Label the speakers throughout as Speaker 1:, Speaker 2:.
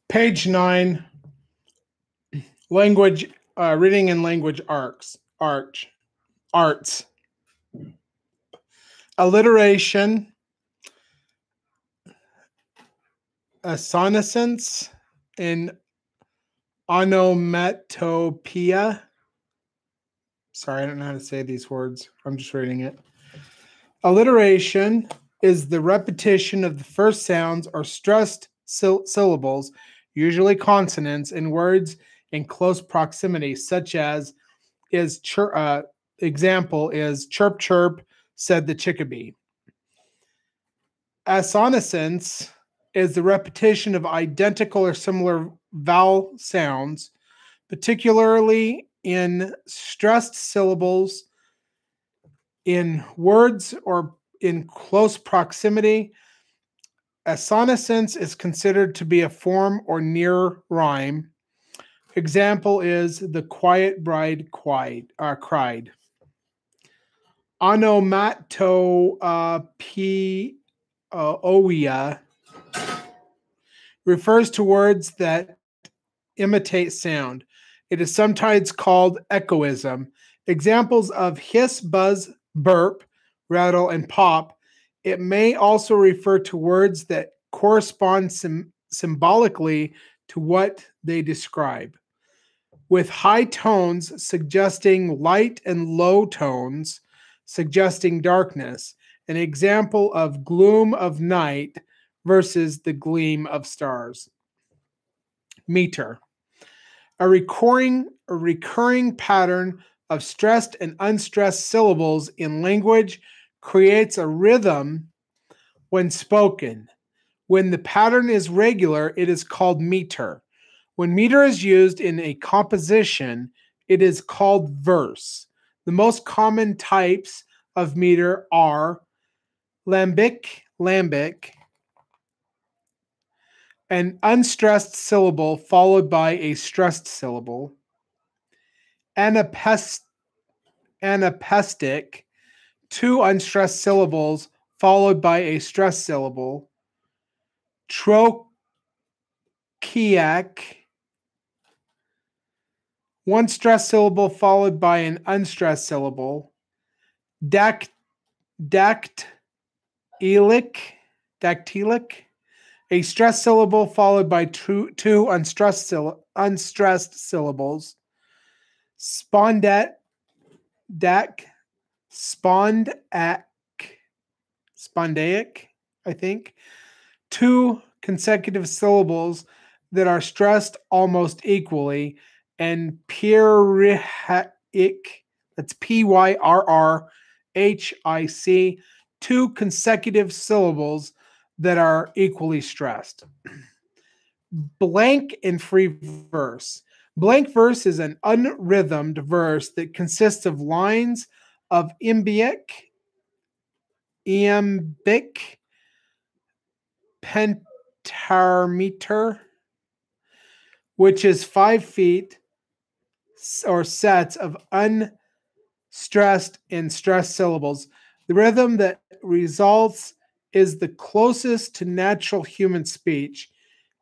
Speaker 1: Page 9, language, reading and language arts. Alliteration, assonance, and onomatopoeia. Sorry, I don't know how to say these words. I'm just reading it. Alliteration is the repetition of the first sounds or stressed syllables, usually consonants, in words in close proximity, such as example is chirp chirp, said the chickabee. Assonance is the repetition of identical or similar vowel sounds, particularly in stressed syllables in words or in close proximity. Assonance is considered to be a form or near rhyme. Example is the quiet bride cried. Onomatopoeia refers to words that imitate sound. It is sometimes called echoism. Examples of hiss, buzz, burp, rattle, and pop. It may also refer to words that correspond symbolically to what they describe, with high tones suggesting light and low tones suggesting darkness. An example of gloom of night versus the gleam of stars. Meter. A recurring pattern of stressed and unstressed syllables in language creates a rhythm when spoken. When the pattern is regular, it is called meter. When meter is used in a composition, it is called verse. The most common types of meter are lambic, an unstressed syllable followed by a stressed syllable, anapestic, two unstressed syllables followed by a stressed syllable, trochaic, one stressed syllable followed by an unstressed syllable, dactylic, a stressed syllable followed by two unstressed syllables, spondaic, I think, two consecutive syllables that are stressed almost equally, and pyrrhic, that's Pyrrhic, two consecutive syllables that are equally stressed. Blank and free verse. Blank verse is an unrhythmed verse that consists of lines of iambic, pentameter, which is 5 feet or sets of unstressed and stressed syllables. The rhythm that results is the closest to natural human speech.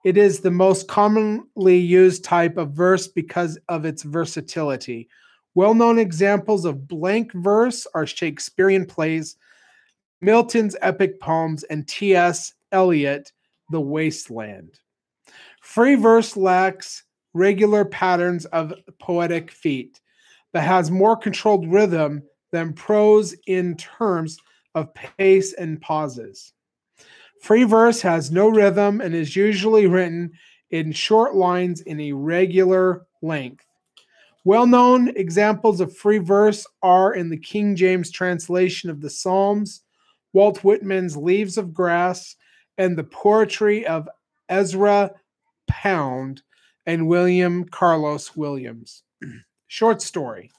Speaker 1: It is the most commonly used type of verse because of its versatility. Well-known examples of blank verse are Shakespearean plays, Milton's epic poems, and T.S. Eliot, The Wasteland. Free verse lacks regular patterns of poetic feet, but has more controlled rhythm than prose in terms of pace and pauses. Free verse has no rhythm and is usually written in short lines in a regular length. Well-known examples of free verse are in the King James translation of the Psalms, Walt Whitman's Leaves of Grass, and the poetry of Ezra Pound and William Carlos Williams. Short story.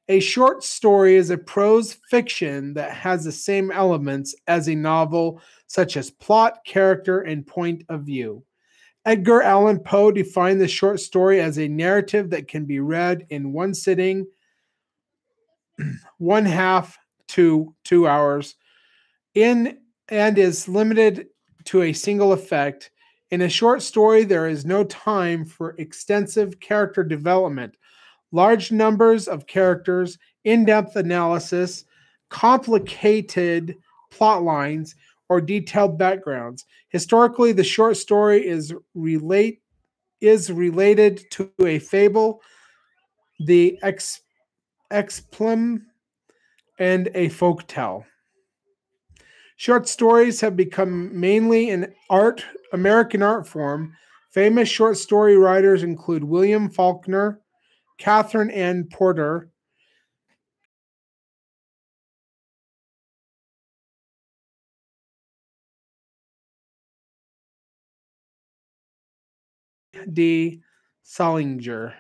Speaker 1: A short story is a prose fiction that has the same elements as a novel, such as plot, character, and point of view. Edgar Allan Poe defined the short story as a narrative that can be read in one sitting, 1/2 to 2 hours, and is limited to a single effect. In a short story, there is no time for extensive character development, large numbers of characters, in depth analysis, complicated plot lines, or detailed backgrounds. Historically, the short story is related to a fable, the explem, and a folk tale. Short stories have become mainly an American art form. Famous short story writers include William Faulkner, Catherine Ann Porter, D. Salinger.